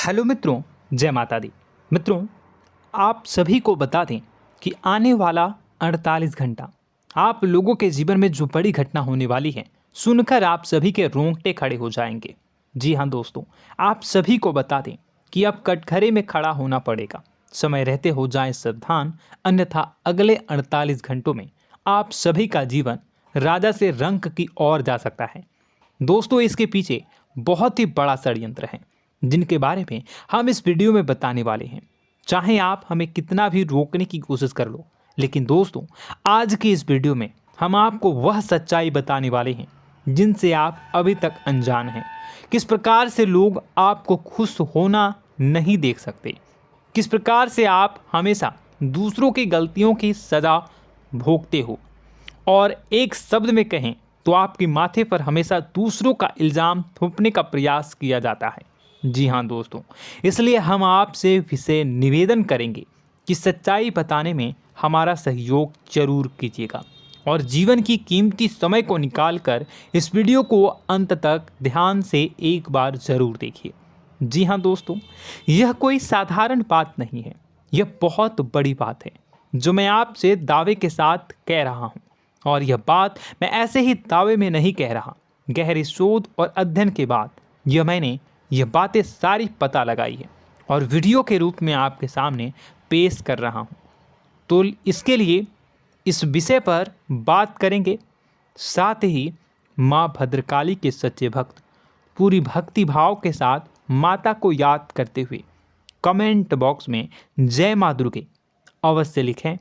Hello मित्रों, जय माता दी। मित्रों, आप सभी को बता दें कि आने वाला 48 घंटा आप लोगों के जीवन में जो बड़ी घटना होने वाली है, सुनकर आप सभी के रोंगटे खड़े हो जाएंगे। जी हाँ दोस्तों, आप सभी को बता दें कि अब कटघरे में खड़ा होना पड़ेगा। समय रहते हो जाएं सावधान, अन्यथा अगले 48 घंटों में आप सभी का जीवन राजा से रंक की ओर जा सकता है। दोस्तों, इसके पीछे बहुत ही बड़ा षड्यंत्र है जिनके बारे में हम इस वीडियो में बताने वाले हैं। चाहे आप हमें कितना भी रोकने की कोशिश कर लो, लेकिन दोस्तों आज की इस वीडियो में हम आपको वह सच्चाई बताने वाले हैं जिनसे आप अभी तक अनजान हैं। किस प्रकार से लोग आपको खुश होना नहीं देख सकते, किस प्रकार से आप हमेशा दूसरों की गलतियों की सज़ा भोगते हो, और एक शब्द में कहें तो आपके माथे पर हमेशा दूसरों का इल्ज़ाम थोपने का प्रयास किया जाता है। जी हाँ दोस्तों, इसलिए हम आपसे विशेष निवेदन करेंगे कि सच्चाई बताने में हमारा सहयोग जरूर कीजिएगा और जीवन की कीमती समय को निकालकर इस वीडियो को अंत तक ध्यान से एक बार ज़रूर देखिए। जी हाँ दोस्तों, यह कोई साधारण बात नहीं है, यह बहुत बड़ी बात है जो मैं आपसे दावे के साथ कह रहा हूँ। और यह बात मैं ऐसे ही दावे में नहीं कह रहा, गहरी शोध और अध्ययन के बाद मैंने यह बातें सारी पता लगाई है और वीडियो के रूप में आपके सामने पेश कर रहा हूँ। तो इसके लिए इस विषय पर बात करेंगे। साथ ही माँ भद्रकाली के सच्चे भक्त पूरी भक्ति भाव के साथ माता को याद करते हुए कमेंट बॉक्स में जय माँ दुर्गे अवश्य लिखें।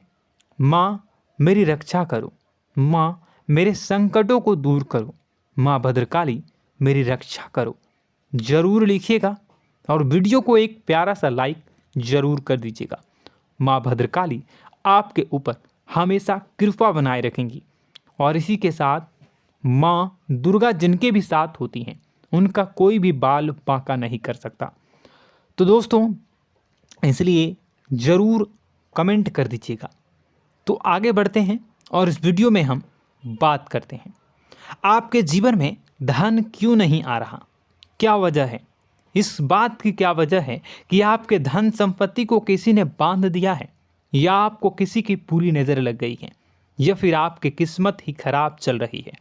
माँ मेरी रक्षा करो, माँ मेरे संकटों को दूर करो, माँ भद्रकाली मेरी रक्षा करो, ज़रूर लिखिएगा और वीडियो को एक प्यारा सा लाइक ज़रूर कर दीजिएगा। माँ भद्रकाली आपके ऊपर हमेशा कृपा बनाए रखेंगी और इसी के साथ माँ दुर्गा जिनके भी साथ होती हैं उनका कोई भी बाल बांका नहीं कर सकता। तो दोस्तों, इसलिए ज़रूर कमेंट कर दीजिएगा। तो आगे बढ़ते हैं और इस वीडियो में हम बात करते हैं, आपके जीवन में धन क्यों नहीं आ रहा, क्या वजह है। इस बात की क्या वजह है कि आपके धन संपत्ति को किसी ने बांध दिया है, या आपको किसी की पूरी नज़र लग गई है, या फिर आपकी किस्मत ही खराब चल रही है।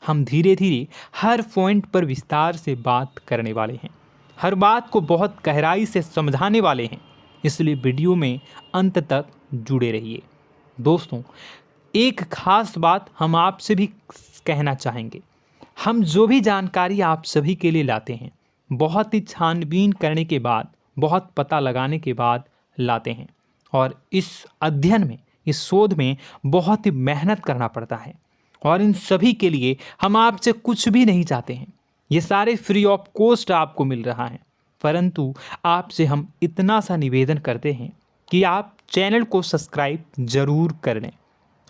हम धीरे धीरे हर पॉइंट पर विस्तार से बात करने वाले हैं, हर बात को बहुत गहराई से समझाने वाले हैं, इसलिए वीडियो में अंत तक जुड़े रहिए। दोस्तों, एक खास बात हम आपसे भी कहना चाहेंगे। हम जो भी जानकारी आप सभी के लिए लाते हैं, बहुत ही छानबीन करने के बाद, बहुत पता लगाने के बाद लाते हैं, और इस अध्ययन में, इस शोध में बहुत ही मेहनत करना पड़ता है। और इन सभी के लिए हम आपसे कुछ भी नहीं चाहते हैं, ये सारे फ्री ऑफ कॉस्ट आपको मिल रहा है। परंतु आपसे हम इतना सा निवेदन करते हैं कि आप चैनल को सब्सक्राइब ज़रूर कर लें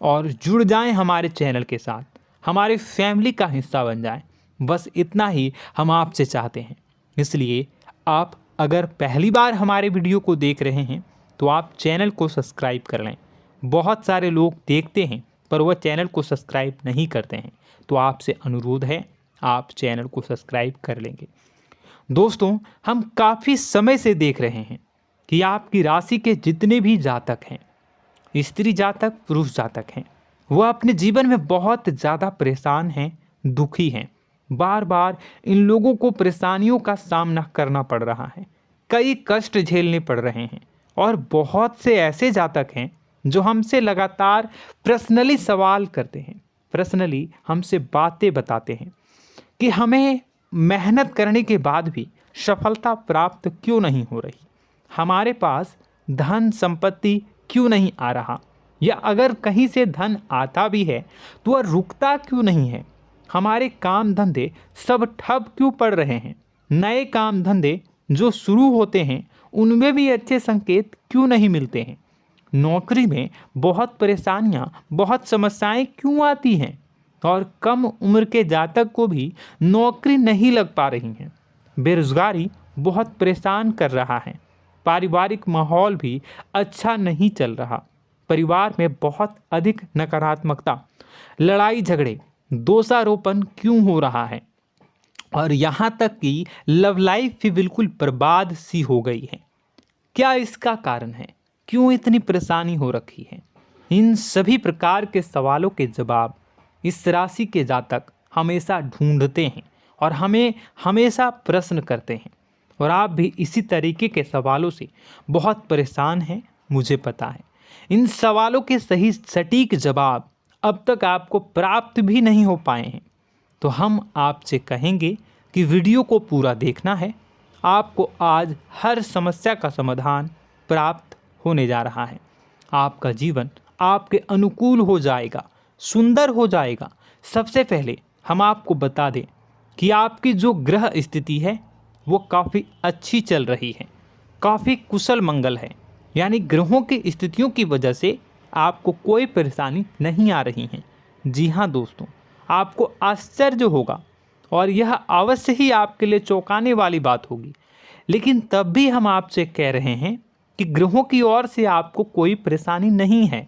और जुड़ जाएं हमारे चैनल के साथ, हमारे फैमिली का हिस्सा बन जाएं। बस इतना ही हम आपसे चाहते हैं। इसलिए आप अगर पहली बार हमारे वीडियो को देख रहे हैं तो आप चैनल को सब्सक्राइब कर लें। बहुत सारे लोग देखते हैं पर वह चैनल को सब्सक्राइब नहीं करते हैं, तो आपसे अनुरोध है आप चैनल को सब्सक्राइब कर लेंगे। दोस्तों, हम काफ़ी समय से देख रहे हैं कि आपकी राशि के जितने भी जातक हैं, स्त्री जातक, पुरुष जातक हैं, वह अपने जीवन में बहुत ज़्यादा परेशान हैं, दुखी हैं। बार बार इन लोगों को परेशानियों का सामना करना पड़ रहा है, कई कष्ट झेलने पड़ रहे हैं। और बहुत से ऐसे जातक हैं जो हमसे लगातार पर्सनली सवाल करते हैं, पर्सनली हमसे बातें बताते हैं कि हमें मेहनत करने के बाद भी सफलता प्राप्त क्यों नहीं हो रही, हमारे पास धन संपत्ति क्यों नहीं आ रहा, या अगर कहीं से धन आता भी है तो वह रुकता क्यों नहीं है, हमारे काम धंधे सब ठप क्यों पड़ रहे हैं, नए काम धंधे जो शुरू होते हैं उनमें भी अच्छे संकेत क्यों नहीं मिलते हैं, नौकरी में बहुत परेशानियां, बहुत समस्याएं क्यों आती हैं, और कम उम्र के जातक को भी नौकरी नहीं लग पा रही हैं, बेरोजगारी बहुत परेशान कर रहा है, पारिवारिक माहौल भी अच्छा नहीं चल रहा, परिवार में बहुत अधिक नकारात्मकता, लड़ाई झगड़े, दोषारोपण क्यों हो रहा है, और यहाँ तक कि लव लाइफ भी बिल्कुल बर्बाद सी हो गई है। क्या इसका कारण है? क्यों इतनी परेशानी हो रखी है? इन सभी प्रकार के सवालों के जवाब इस राशि के जातक हमेशा ढूंढते हैं और हमें हमेशा प्रश्न करते हैं। और आप भी इसी तरीके के सवालों से बहुत परेशान हैं, मुझे पता है। इन सवालों के सही सटीक जवाब अब तक आपको प्राप्त भी नहीं हो पाए हैं, तो हम आपसे कहेंगे कि वीडियो को पूरा देखना है। आपको आज हर समस्या का समाधान प्राप्त होने जा रहा है। आपका जीवन आपके अनुकूल हो जाएगा, सुंदर हो जाएगा। सबसे पहले हम आपको बता दें कि आपकी जो ग्रह स्थिति है वो काफ़ी अच्छी चल रही है, काफ़ी कुशल मंगल है। यानी ग्रहों की स्थितियों की वजह से आपको कोई परेशानी नहीं आ रही है। जी हाँ दोस्तों, आपको आश्चर्य होगा और यह अवश्य ही आपके लिए चौंकाने वाली बात होगी, लेकिन तब भी हम आपसे कह रहे हैं कि ग्रहों की ओर से आपको कोई परेशानी नहीं है।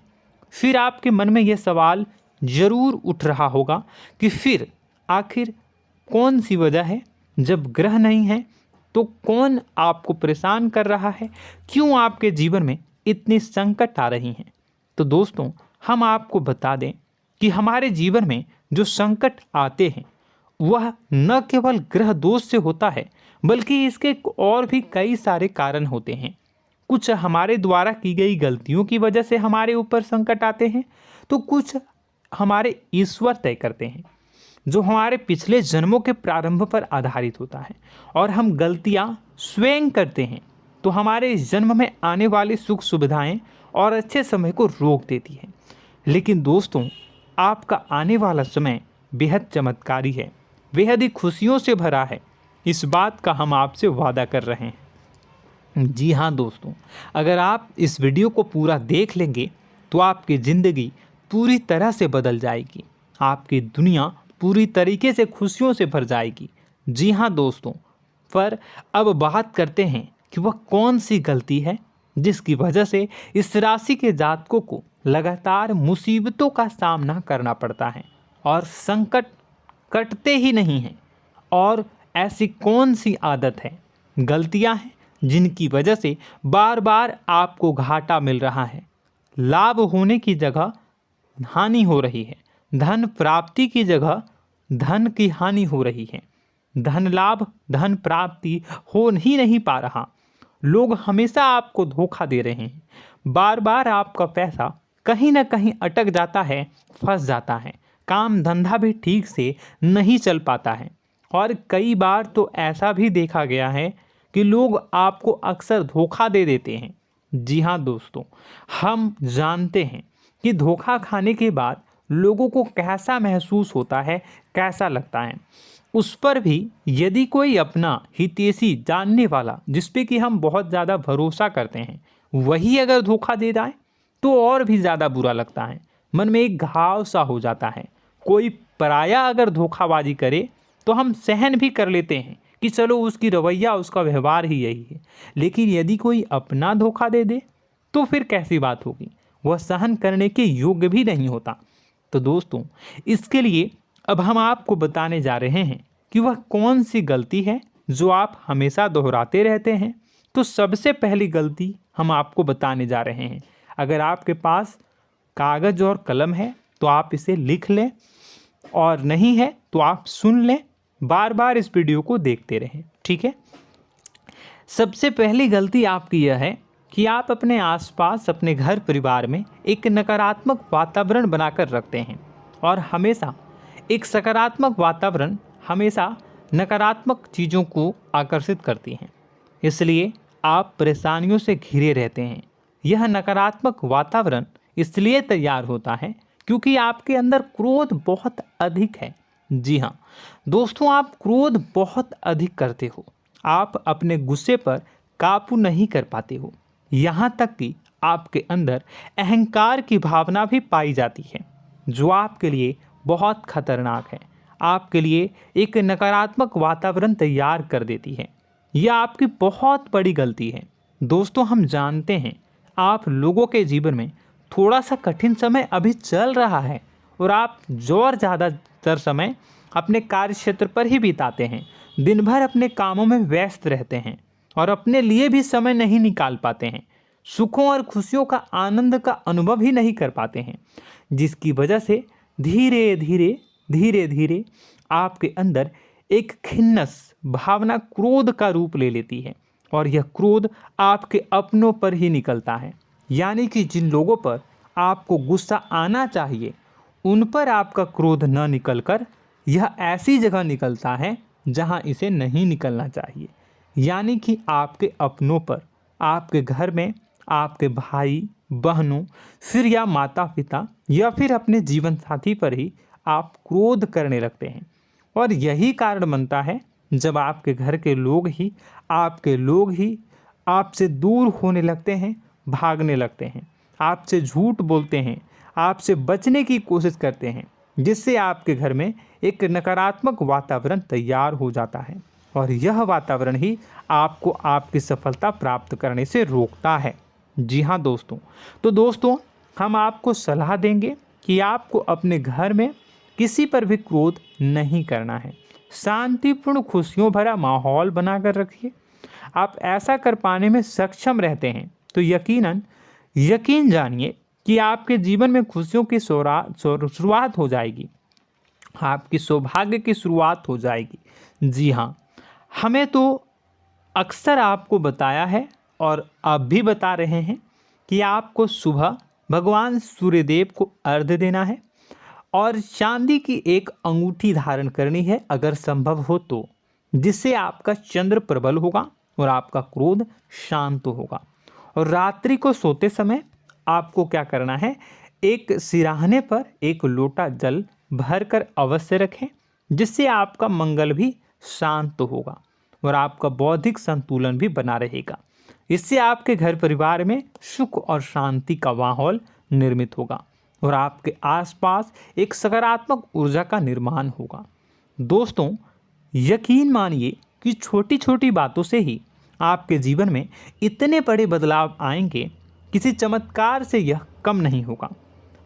फिर आपके मन में यह सवाल जरूर उठ रहा होगा कि फिर आखिर कौन सी वजह है? जब ग्रह नहीं है तो कौन आपको परेशान कर रहा है? क्यों आपके जीवन में इतनी संकट आ रही हैं? तो दोस्तों, हम आपको बता दें कि हमारे जीवन में जो संकट आते हैं वह न केवल ग्रह दोष से होता है, बल्कि इसके और भी कई सारे कारण होते हैं। कुछ हमारे द्वारा की गई गलतियों की वजह से हमारे ऊपर संकट आते हैं, तो कुछ हमारे ईश्वर तय करते हैं, जो हमारे पिछले जन्मों के प्रारंभ पर आधारित होता है। और हम गलतियां स्वयं करते हैं तो हमारे इस जन्म में आने वाली सुख सुविधाएं और अच्छे समय को रोक देती है। लेकिन दोस्तों, आपका आने वाला समय बेहद चमत्कारी है, बेहद ही खुशियों से भरा है। इस बात का हम आपसे वादा कर रहे हैं। जी हाँ दोस्तों, अगर आप इस वीडियो को पूरा देख लेंगे तो आपकी ज़िंदगी पूरी तरह से बदल जाएगी, आपकी दुनिया पूरी तरीके से खुशियों से भर जाएगी। जी हाँ दोस्तों, पर अब बात करते हैं कि वह कौन सी गलती है जिसकी वजह से इस राशि के जातकों को लगातार मुसीबतों का सामना करना पड़ता है और संकट कटते ही नहीं हैं। और ऐसी कौन सी आदत है, गलतियां हैं जिनकी वजह से बार बार आपको घाटा मिल रहा है, लाभ होने की जगह हानि हो रही है, धन प्राप्ति की जगह धन की हानि हो रही है, धन लाभ धन प्राप्ति हो ही नहीं पा रहा, लोग हमेशा आपको धोखा दे रहे हैं, बार बार आपका पैसा कहीं ना कहीं अटक जाता है, फंस जाता है, काम धंधा भी ठीक से नहीं चल पाता है। और कई बार तो ऐसा भी देखा गया है कि लोग आपको अक्सर धोखा दे देते हैं। जी हाँ दोस्तों, हम जानते हैं कि धोखा खाने के बाद लोगों को कैसा महसूस होता है, कैसा लगता है। उस पर भी यदि कोई अपना हितैषी जानने वाला, जिस पे कि हम बहुत ज़्यादा भरोसा करते हैं, वही अगर धोखा दे जाए तो और भी ज़्यादा बुरा लगता है, मन में एक घाव सा हो जाता है। कोई पराया अगर धोखाबाजी करे तो हम सहन भी कर लेते हैं कि चलो उसकी रवैया उसका व्यवहार ही यही है, लेकिन यदि कोई अपना धोखा दे दे तो फिर कैसी बात होगी, वह सहन करने के योग्य भी नहीं होता। तो दोस्तों, इसके लिए अब हम आपको बताने जा रहे हैं कि वह कौन सी गलती है जो आप हमेशा दोहराते रहते हैं। तो सबसे पहली गलती हम आपको बताने जा रहे हैं। अगर आपके पास कागज़ और कलम है तो आप इसे लिख लें, और नहीं है तो आप सुन लें, बार बार इस वीडियो को देखते रहें, ठीक है। सबसे पहली गलती आपकी यह है कि आप अपने आसपास, अपने घर परिवार में एक नकारात्मक वातावरण बनाकर रखते हैं, और हमेशा एक सकारात्मक वातावरण हमेशा नकारात्मक चीज़ों को आकर्षित करती हैं। इसलिए आप परेशानियों से घिरे रहते हैं। यह नकारात्मक वातावरण इसलिए तैयार होता है क्योंकि आपके अंदर क्रोध बहुत अधिक है। जी हाँ दोस्तों, आप क्रोध बहुत अधिक करते हो, आप अपने गुस्से पर काबू नहीं कर पाते हो, यहाँ तक कि आपके अंदर अहंकार की भावना भी पाई जाती है, जो आपके लिए बहुत खतरनाक है, आपके लिए एक नकारात्मक वातावरण तैयार कर देती है। यह आपकी बहुत बड़ी गलती है। दोस्तों, हम जानते हैं आप लोगों के जीवन में थोड़ा सा कठिन समय अभी चल रहा है और आप और ज़्यादा अधिकतर समय अपने कार्य क्षेत्र पर ही बिताते हैं, दिन भर अपने कामों में व्यस्त रहते हैं और अपने लिए भी समय नहीं निकाल पाते हैं, सुखों और खुशियों का आनंद का अनुभव ही नहीं कर पाते हैं, जिसकी वजह से धीरे धीरे आपके अंदर एक खिन्नस भावना क्रोध का रूप ले लेती है और यह क्रोध आपके अपनों पर ही निकलता है। यानी कि जिन लोगों पर आपको गुस्सा आना चाहिए उन पर आपका क्रोध न निकलकर यह ऐसी जगह निकलता है जहां इसे नहीं निकलना चाहिए। यानी कि आपके अपनों पर, आपके घर में आपके भाई बहनों, फिर या माता पिता या फिर अपने जीवन साथी पर ही आप क्रोध करने लगते हैं। और यही कारण बनता है जब आपके घर के लोग ही आपसे दूर होने लगते हैं, भागने लगते हैं, आपसे झूठ बोलते हैं, आपसे बचने की कोशिश करते हैं, जिससे आपके घर में एक नकारात्मक वातावरण तैयार हो जाता है और यह वातावरण ही आपको आपकी सफलता प्राप्त करने से रोकता है। जी हाँ दोस्तों, तो दोस्तों हम आपको सलाह देंगे कि आपको अपने घर में किसी पर भी क्रोध नहीं करना है। शांतिपूर्ण खुशियों भरा माहौल बनाकर रखिए। आप ऐसा कर पाने में सक्षम रहते हैं तो यकीन जानिए कि आपके जीवन में खुशियों की शुरुआत हो जाएगी, आपकी सौभाग्य की शुरुआत हो जाएगी। जी हाँ, हमें तो अक्सर आपको बताया है और अब भी बता रहे हैं कि आपको सुबह भगवान सूर्यदेव को अर्घ्य देना है और चांदी की एक अंगूठी धारण करनी है अगर संभव हो तो, जिससे आपका चंद्र प्रबल होगा और आपका क्रोध शांत होगा। और रात्रि को सोते समय आपको क्या करना है, एक सिराहने पर एक लोटा जल भरकर अवश्य रखें, जिससे आपका मंगल भी शांत होगा और आपका बौद्धिक संतुलन भी बना रहेगा। इससे आपके घर परिवार में सुख और शांति का माहौल निर्मित होगा और आपके आसपास एक सकारात्मक ऊर्जा का निर्माण होगा। दोस्तों यकीन मानिए कि छोटी छोटी बातों से ही आपके जीवन में इतने बड़े बदलाव आएंगे, किसी चमत्कार से यह कम नहीं होगा।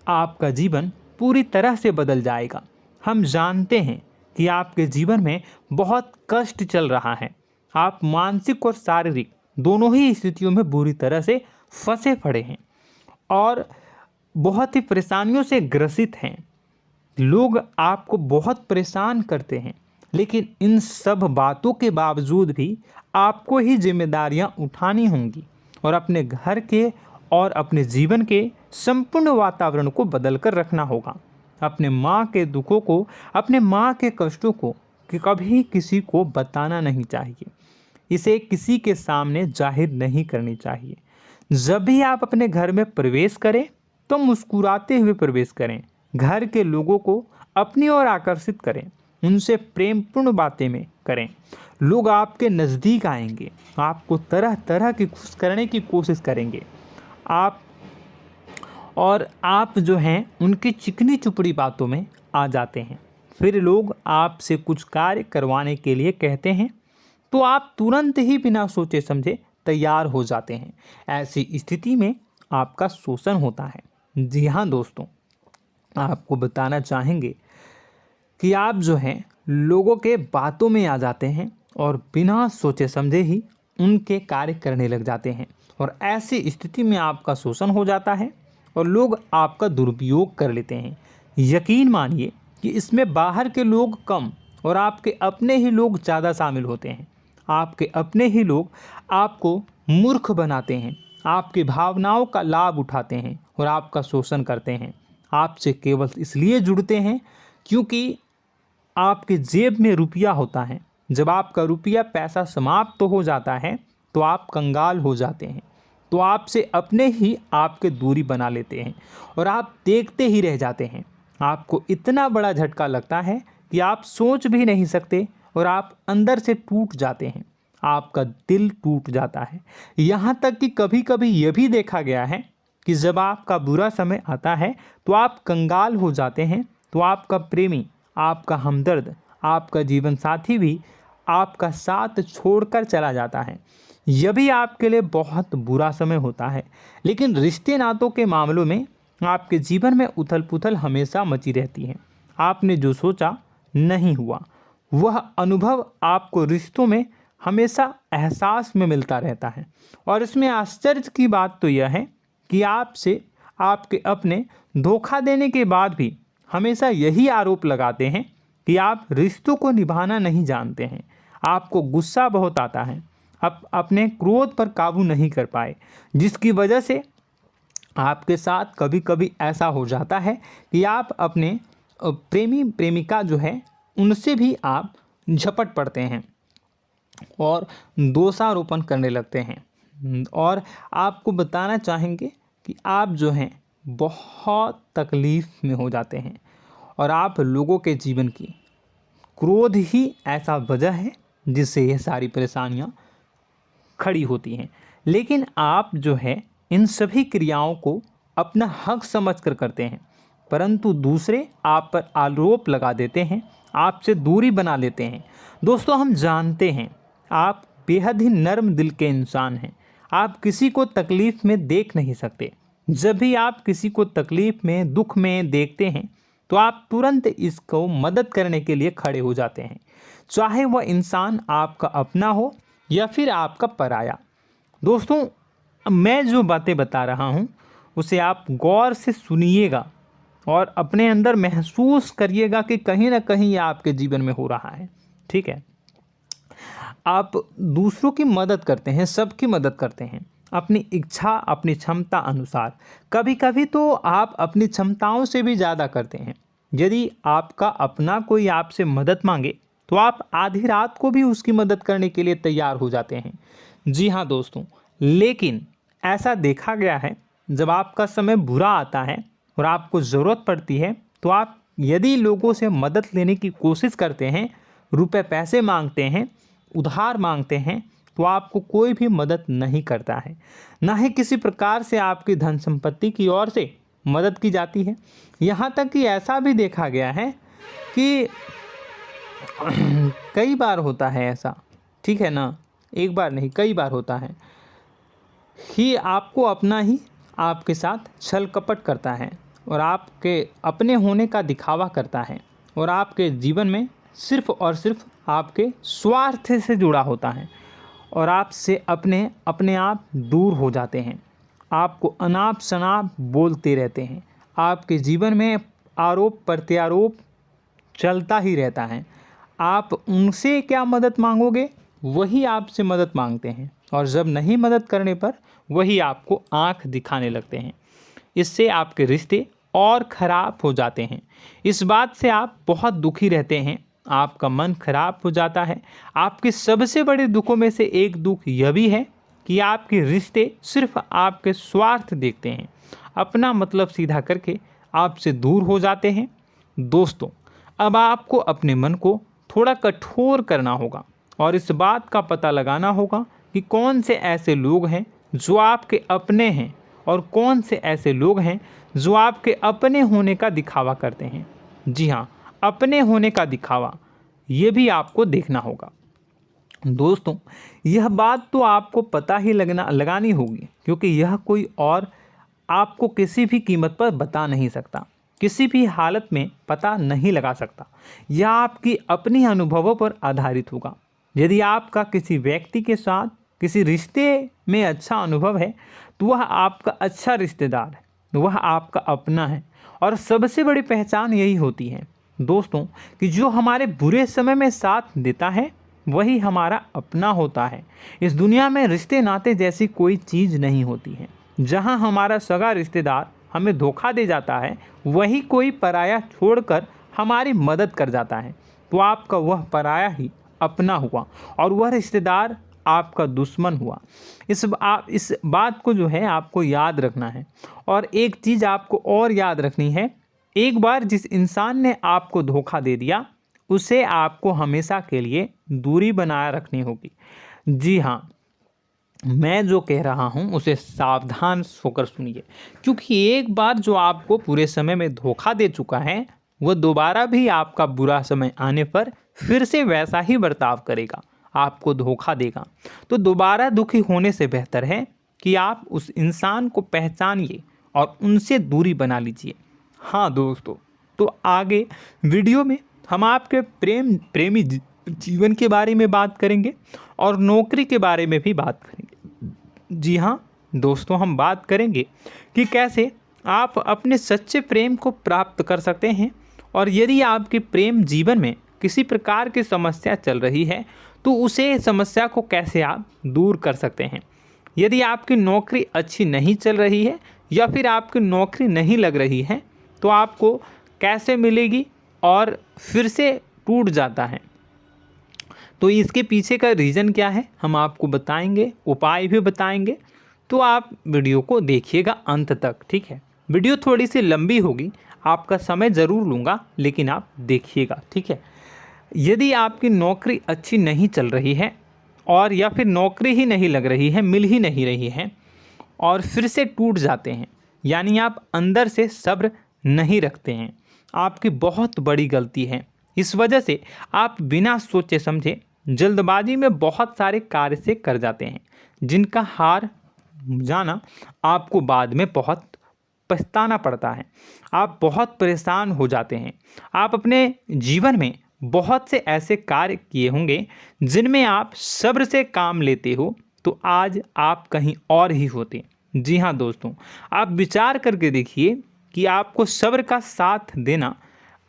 आपका जीवन पूरी तरह से बदल जाएगा। हम जानते हैं कि आपके जीवन में बहुत कष्ट चल रहा है, आप मानसिक और शारीरिक दोनों ही स्थितियों में बुरी तरह से फंसे पड़े हैं और बहुत ही परेशानियों से ग्रसित हैं। लोग आपको बहुत परेशान करते हैं, लेकिन इन सब बातों के बावजूद भी आपको ही जिम्मेदारियां उठानी होंगी और अपने घर के और अपने जीवन के संपूर्ण वातावरण को बदल कर रखना होगा। अपने माँ के दुखों को, अपने माँ के कष्टों को कभी किसी को बताना नहीं चाहिए, इसे किसी के सामने जाहिर नहीं करनी चाहिए। जब भी आप अपने घर में प्रवेश करें तो मुस्कुराते हुए प्रवेश करें, घर के लोगों को अपनी ओर आकर्षित करें, उनसे प्रेमपूर्ण बातें में करें। लोग आपके नज़दीक आएंगे, आपको तरह तरह की खुश करने की कोशिश करेंगे। आप जो हैं उनकी चिकनी चुपड़ी बातों में आ जाते हैं। फिर लोग आपसे कुछ कार्य करवाने के लिए कहते हैं तो आप तुरंत ही बिना सोचे समझे तैयार हो जाते हैं। ऐसी स्थिति में आपका शोषण होता है। जी हाँ दोस्तों, आपको बताना चाहेंगे कि आप जो हैं लोगों के बातों में आ जाते हैं और बिना सोचे समझे ही उनके कार्य करने लग जाते हैं और ऐसी स्थिति में आपका शोषण हो जाता है और लोग आपका दुरुपयोग कर लेते हैं। यकीन मानिए कि इसमें बाहर के लोग कम और आपके अपने ही लोग ज़्यादा शामिल होते हैं। आपके अपने ही लोग आपको मूर्ख बनाते हैं, आपकी भावनाओं का लाभ उठाते हैं और आपका शोषण करते हैं। आपसे केवल इसलिए जुड़ते हैं क्योंकि आपके जेब में रुपया होता है। जब आपका रुपया पैसा समाप्त हो जाता है तो आप कंगाल हो जाते हैं, तो आपसे अपने ही आपके दूरी बना लेते हैं और आप देखते ही रह जाते हैं। आपको इतना बड़ा झटका लगता है कि आप सोच भी नहीं सकते और आप अंदर से टूट जाते हैं, आपका दिल टूट जाता है। यहाँ तक कि कभी कभी यह भी देखा गया है कि जब आपका बुरा समय आता है तो आप कंगाल हो जाते हैं, तो आपका प्रेमी, आपका हमदर्द, आपका जीवन साथी भी आपका साथ छोड़कर चला जाता है। यह भी आपके लिए बहुत बुरा समय होता है। लेकिन रिश्ते नातों के मामलों में आपके जीवन में उथल पुथल हमेशा मची रहती है। आपने जो सोचा नहीं हुआ। वह अनुभव आपको रिश्तों में हमेशा एहसास में मिलता रहता है। और इसमें आश्चर्य की बात तो यह है कि आपसे आपके अपने धोखा देने के बाद भी हमेशा यही आरोप लगाते हैं कि आप रिश्तों को निभाना नहीं जानते हैं। आपको गुस्सा बहुत आता है, अपने क्रोध पर काबू नहीं कर पाए, जिसकी वजह से आपके साथ कभी कभी ऐसा हो जाता है कि आप अपने प्रेमी प्रेमिका जो है उनसे भी आप झपट पड़ते हैं और दोषारोपण करने लगते हैं। और आपको बताना चाहेंगे कि आप जो हैं बहुत तकलीफ़ में हो जाते हैं और आप लोगों के जीवन की क्रोध ही ऐसा वजह है जिससे ये सारी परेशानियां खड़ी होती हैं। लेकिन आप जो है इन सभी क्रियाओं को अपना हक समझकर करते हैं, परंतु दूसरे आप पर आरोप लगा देते हैं, आपसे दूरी बना लेते हैं। दोस्तों, हम जानते हैं आप बेहद ही नर्म दिल के इंसान हैं। आप किसी को तकलीफ़ में देख नहीं सकते। जब भी आप किसी को तकलीफ़ में, दुख में देखते हैं तो आप तुरंत इसको मदद करने के लिए खड़े हो जाते हैं, चाहे वह इंसान आपका अपना हो या फिर आपका पराया। दोस्तों, मैं जो बातें बता रहा हूँ उसे आप गौर से सुनिएगा और अपने अंदर महसूस करिएगा कि कहीं ना कहीं ये आपके जीवन में हो रहा है। ठीक है, आप दूसरों की मदद करते हैं, सबकी मदद करते हैं अपनी इच्छा, अपनी क्षमता अनुसार। कभी कभी तो आप अपनी क्षमताओं से भी ज़्यादा करते हैं। यदि आपका अपना कोई आपसे मदद मांगे तो आप आधी रात को भी उसकी मदद करने के लिए तैयार हो जाते हैं। जी हाँ दोस्तों, लेकिन ऐसा देखा गया है जब आपका समय बुरा आता है और आपको ज़रूरत पड़ती है तो आप यदि लोगों से मदद लेने की कोशिश करते हैं, रुपए पैसे मांगते हैं, उधार मांगते हैं, तो आपको कोई भी मदद नहीं करता है। ना ही किसी प्रकार से आपकी धन संपत्ति की ओर से मदद की जाती है। यहाँ तक कि ऐसा भी देखा गया है कि कई बार होता है ऐसा, ठीक है ना, एक बार नहीं कई बार होता है कि आपको अपना ही आपके साथ छल कपट करता है और आपके अपने होने का दिखावा करता है और आपके जीवन में सिर्फ और सिर्फ आपके स्वार्थ से जुड़ा होता है और आपसे अपने आप दूर हो जाते हैं। आपको अनाप शनाप बोलते रहते हैं। आपके जीवन में आरोप प्रत्यारोप चलता ही रहता है। आप उनसे क्या मदद मांगोगे, वही आपसे मदद मांगते हैं और जब नहीं मदद करने पर वही आपको आंख दिखाने लगते हैं। इससे आपके रिश्ते और ख़राब हो जाते हैं। इस बात से आप बहुत दुखी रहते हैं, आपका मन खराब हो जाता है। आपके सबसे बड़े दुखों में से एक दुख यह भी है कि आपके रिश्ते सिर्फ आपके स्वार्थ देखते हैं, अपना मतलब सीधा करके आपसे दूर हो जाते हैं। दोस्तों, अब आपको अपने मन को थोड़ा कठोर करना होगा और इस बात का पता लगाना होगा कि कौन से ऐसे लोग हैं जो आपके अपने हैं और कौन से ऐसे लोग हैं जो आपके अपने होने का दिखावा करते हैं। जी हाँ, अपने होने का दिखावा, ये भी आपको देखना होगा। दोस्तों, यह बात तो आपको पता ही लगानी होगी, क्योंकि यह कोई और आपको किसी भी कीमत पर बता नहीं सकता, किसी भी हालत में पता नहीं लगा सकता। यह आपकी अपनी अनुभवों पर आधारित होगा। यदि आपका किसी व्यक्ति के साथ किसी रिश्ते में अच्छा अनुभव है तो वह आपका अच्छा रिश्तेदार है, वह आपका अपना है। और सबसे बड़ी पहचान यही होती है दोस्तों कि जो हमारे बुरे समय में साथ देता है वही हमारा अपना होता है। इस दुनिया में रिश्ते नाते जैसी कोई चीज़ नहीं होती है। जहां हमारा सगा रिश्तेदार हमें धोखा दे जाता है, वही कोई पराया छोड़कर हमारी मदद कर जाता है, तो आपका वह पराया ही अपना हुआ और वह रिश्तेदार आपका दुश्मन हुआ। इस बात को जो है आपको याद रखना है। और एक चीज़ आपको और याद रखनी है, एक बार जिस इंसान ने आपको धोखा दे दिया उसे आपको हमेशा के लिए दूरी बनाए रखनी होगी। जी हाँ, मैं जो कह रहा हूँ उसे सावधान होकर सुनिए, क्योंकि एक बार जो आपको पूरे समय में धोखा दे चुका है वह दोबारा भी आपका बुरा समय आने पर फिर से वैसा ही बर्ताव करेगा, आपको धोखा देगा। तो दोबारा दुखी होने से बेहतर है कि आप उस इंसान को पहचानिए और उनसे दूरी बना लीजिए। हाँ दोस्तों, तो आगे वीडियो में हम आपके प्रेमी जीवन के बारे में बात करेंगे और नौकरी के बारे में भी बात करेंगे। जी हाँ दोस्तों, हम बात करेंगे कि कैसे आप अपने सच्चे प्रेम को प्राप्त कर सकते हैं, और यदि आपके प्रेम जीवन में किसी प्रकार की समस्या चल रही है तो उसे समस्या को कैसे आप दूर कर सकते हैं। यदि आपकी नौकरी अच्छी नहीं चल रही है या फिर आपकी नौकरी नहीं लग रही है तो आपको कैसे मिलेगी और फिर से टूट जाता है, तो इसके पीछे का रीज़न क्या है हम आपको बताएंगे, उपाय भी बताएंगे। तो आप वीडियो को देखिएगा अंत तक, ठीक है। वीडियो थोड़ी सी लंबी होगी, आपका समय ज़रूर लूँगा, लेकिन आप देखिएगा, ठीक है। यदि आपकी नौकरी अच्छी नहीं चल रही है और या फिर नौकरी ही नहीं लग रही है, मिल ही नहीं रही है और फिर से टूट जाते हैं, यानी आप अंदर से सब्र नहीं रखते हैं, आपकी बहुत बड़ी गलती है। इस वजह से आप बिना सोचे समझे जल्दबाजी में बहुत सारे कार्य से कर जाते हैं, जिनका हार जाना आपको बाद में बहुत पछताना पड़ता है। आप बहुत परेशान हो जाते हैं। आप अपने जीवन में बहुत से ऐसे कार्य किए होंगे जिनमें आप सब्र से काम लेते हो, तो आज आप कहीं और ही होते। जी हाँ दोस्तों, आप विचार करके देखिए कि आपको सब्र का साथ देना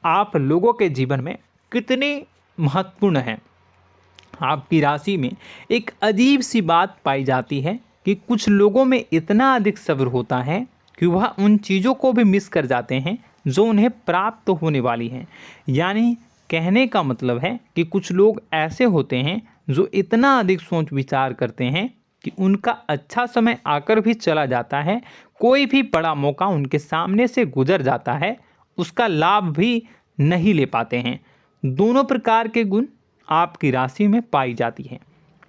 आप लोगों के जीवन में कितनी महत्वपूर्ण है। आपकी राशि में एक अजीब सी बात पाई जाती है कि कुछ लोगों में इतना अधिक सब्र होता है कि वह उन चीज़ों को भी मिस कर जाते हैं जो उन्हें प्राप्त होने वाली हैं। यानी कहने का मतलब है कि कुछ लोग ऐसे होते हैं जो इतना अधिक सोच विचार करते हैं कि उनका अच्छा समय आकर भी चला जाता है, कोई भी बड़ा मौका उनके सामने से गुजर जाता है, उसका लाभ भी नहीं ले पाते हैं। दोनों प्रकार के गुण आपकी राशि में पाई जाती है।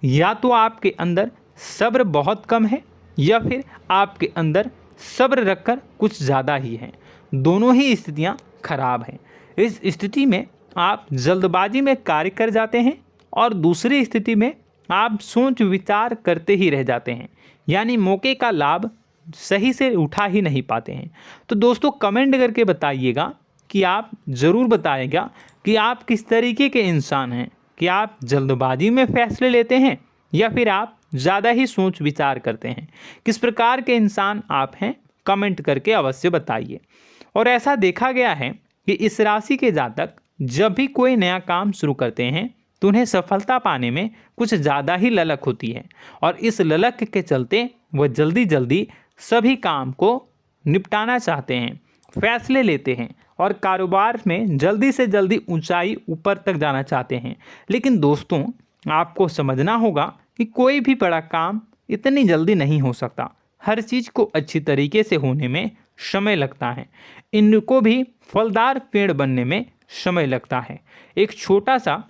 या तो आपके अंदर सब्र बहुत कम है या फिर आपके अंदर सब्र रखकर कुछ ज़्यादा ही है। दोनों ही स्थितियाँ खराब हैं। इस स्थिति में आप जल्दबाजी में कार्य कर जाते हैं और दूसरी स्थिति में आप सोच विचार करते ही रह जाते हैं, यानी मौके का लाभ सही से उठा ही नहीं पाते हैं। तो दोस्तों कमेंट करके बताइएगा कि आप ज़रूर बताइएगा कि आप किस तरीके के इंसान हैं, कि आप जल्दबाजी में फैसले लेते हैं या फिर आप ज़्यादा ही सोच विचार करते हैं। किस प्रकार के इंसान आप हैं, कमेंट करके अवश्य बताइए। और ऐसा देखा गया है कि इस राशि के जातक जब भी कोई नया काम शुरू करते हैं तो उन्हें सफलता पाने में कुछ ज़्यादा ही ललक होती है, और इस ललक के चलते वह जल्दी जल्दी सभी काम को निपटाना चाहते हैं, फैसले लेते हैं और कारोबार में जल्दी से जल्दी ऊंचाई ऊपर तक जाना चाहते हैं। लेकिन दोस्तों आपको समझना होगा कि कोई भी बड़ा काम इतनी जल्दी नहीं हो सकता। हर चीज़ को अच्छी तरीके से होने में समय लगता है। इनको भी फलदार पेड़ बनने में समय लगता है। एक छोटा सा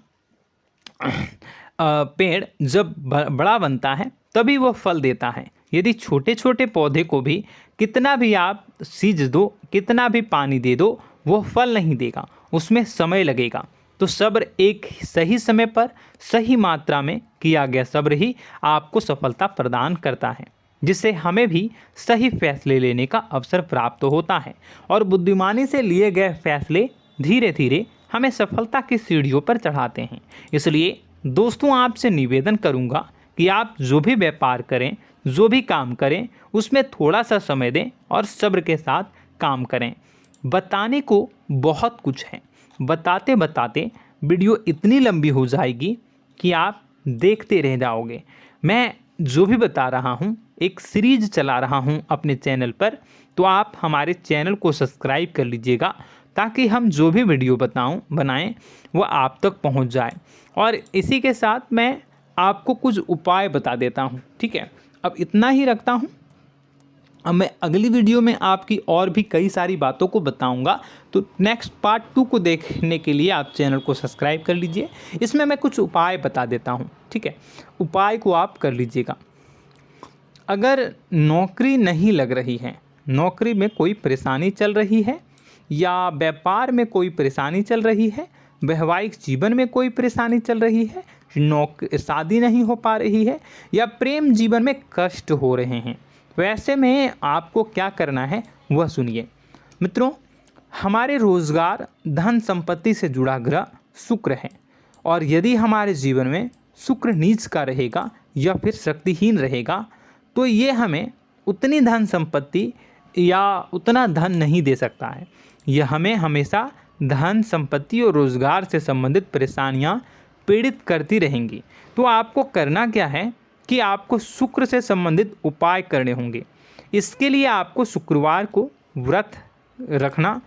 पेड़ जब बड़ा बनता है तभी वह फल देता है। यदि छोटे छोटे पौधे को भी कितना भी आप सींच दो, कितना भी पानी दे दो, वो फल नहीं देगा, उसमें समय लगेगा। तो सब्र एक सही समय पर सही मात्रा में किया गया सब्र ही आपको सफलता प्रदान करता है, जिससे हमें भी सही फैसले लेने का अवसर प्राप्त होता है। और बुद्धिमानी से लिए गए फैसले धीरे धीरे हमें सफलता की सीढ़ियों पर चढ़ाते हैं। इसलिए दोस्तों आपसे निवेदन करूंगा कि आप जो भी व्यापार करें, जो भी काम करें, उसमें थोड़ा सा समय दें और सब्र के साथ काम करें। बताने को बहुत कुछ है, बताते बताते वीडियो इतनी लंबी हो जाएगी कि आप देखते रह जाओगे। मैं जो भी बता रहा हूँ एक सीरीज चला रहा हूँ अपने चैनल पर, तो आप हमारे चैनल को सब्सक्राइब कर लीजिएगा ताकि हम जो भी वीडियो बनाएं वो आप तक पहुँच जाए। और इसी के साथ मैं आपको कुछ उपाय बता देता हूँ, ठीक है। अब इतना ही रखता हूँ। अब मैं अगली वीडियो में आपकी और भी कई सारी बातों को बताऊंगा। तो नेक्स्ट पार्ट 2 को देखने के लिए आप चैनल को सब्सक्राइब कर लीजिए। इसमें मैं कुछ उपाय बता देता हूं, ठीक है। उपाय को आप कर लीजिएगा। अगर नौकरी नहीं लग रही है, नौकरी में कोई परेशानी चल रही है, या व्यापार में कोई परेशानी चल रही है, वैवाहिक जीवन में कोई परेशानी चल रही है, शादी नहीं हो पा रही है, या प्रेम जीवन में कष्ट हो रहे हैं, वैसे में आपको क्या करना है वह सुनिए। मित्रों, हमारे रोजगार, धन संपत्ति से जुड़ा ग्रह शुक्र है, और यदि हमारे जीवन में शुक्र नीच का रहेगा या फिर शक्तिहीन रहेगा तो ये हमें उतनी धन संपत्ति या उतना धन नहीं दे सकता है। यह हमें हमेशा धन संपत्ति और रोजगार से संबंधित परेशानियां पीड़ित करती रहेंगी। तो आपको करना क्या है कि आपको शुक्र से संबंधित उपाय करने होंगे। इसके लिए आपको शुक्रवार को व्रत रखना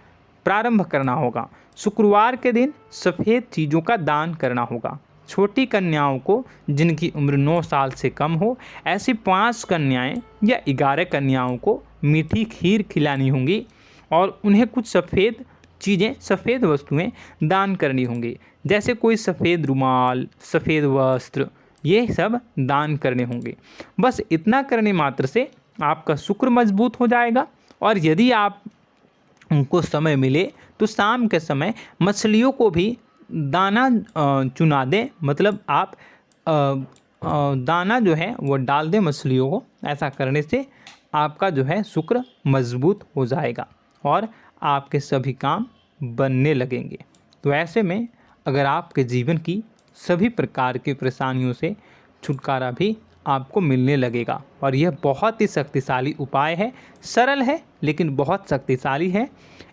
प्रारंभ करना होगा। शुक्रवार के दिन सफ़ेद चीज़ों का दान करना होगा। छोटी कन्याओं को जिनकी उम्र 9 साल से कम हो, ऐसी 5 कन्याएं या 11 कन्याओं को मीठी खीर खिलानी होंगी और उन्हें कुछ सफ़ेद चीज़ें, सफ़ेद वस्तुएं दान करनी होंगी, जैसे कोई सफ़ेद रुमाल, सफ़ेद वस्त्र, ये सब दान करने होंगे। बस इतना करने मात्र से आपका शुक्र मजबूत हो जाएगा। और यदि आप उनको समय मिले तो शाम के समय मछलियों को भी दाना चुना दें, मतलब आप दाना जो है वो डाल दें मछलियों को। ऐसा करने से आपका जो है शुक्र मजबूत हो जाएगा और आपके सभी काम बनने लगेंगे। तो ऐसे में अगर आपके जीवन की सभी प्रकार की परेशानियों से छुटकारा भी आपको मिलने लगेगा। और यह बहुत ही शक्तिशाली उपाय है, सरल है लेकिन बहुत शक्तिशाली है।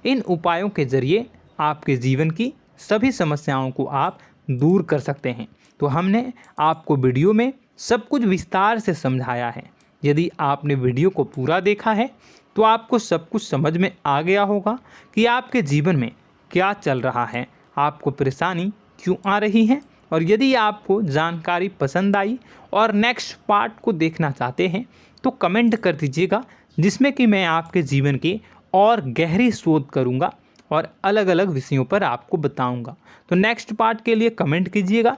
इन उपायों के ज़रिए आपके जीवन की सभी समस्याओं को आप दूर कर सकते हैं। तो हमने आपको वीडियो में सब कुछ विस्तार से समझाया है। यदि आपने वीडियो को पूरा देखा है तो आपको सब कुछ समझ में आ गया होगा कि आपके जीवन में क्या चल रहा है, आपको परेशानी क्यों आ रही है। और यदि आपको जानकारी पसंद आई और नेक्स्ट पार्ट को देखना चाहते हैं तो कमेंट कर दीजिएगा, जिसमें कि मैं आपके जीवन की और गहरी शोध करूंगा और अलग अलग विषयों पर आपको बताऊंगा। तो नेक्स्ट पार्ट के लिए कमेंट कीजिएगा,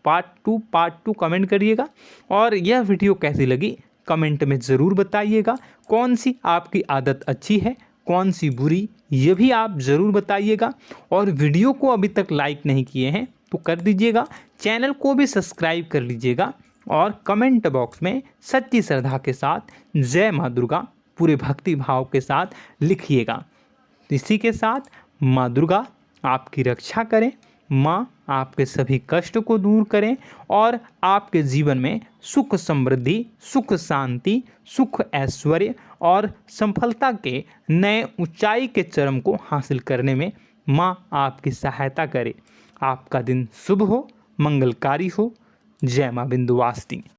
पार्ट टू कमेंट करिएगा। और यह वीडियो कैसी लगी कमेंट में ज़रूर बताइएगा। कौन सी आपकी आदत अच्छी है, कौन सी बुरी, ये भी आप ज़रूर बताइएगा। और वीडियो को अभी तक लाइक नहीं किए हैं तो कर दीजिएगा, चैनल को भी सब्सक्राइब कर लीजिएगा और कमेंट बॉक्स में सच्ची श्रद्धा के साथ जय माँ दुर्गा पूरे भक्ति भाव के साथ लिखिएगा। इसी के साथ माँ दुर्गा आपकी रक्षा करें, माँ आपके सभी कष्ट को दूर करें और आपके जीवन में सुख समृद्धि, सुख शांति, सुख ऐश्वर्य और सफलता के नए ऊंचाई के चरम को हासिल करने में माँ आपकी सहायता करे। आपका दिन शुभ हो, मंगलकारी हो। जय माँ विंध्यवासिनी।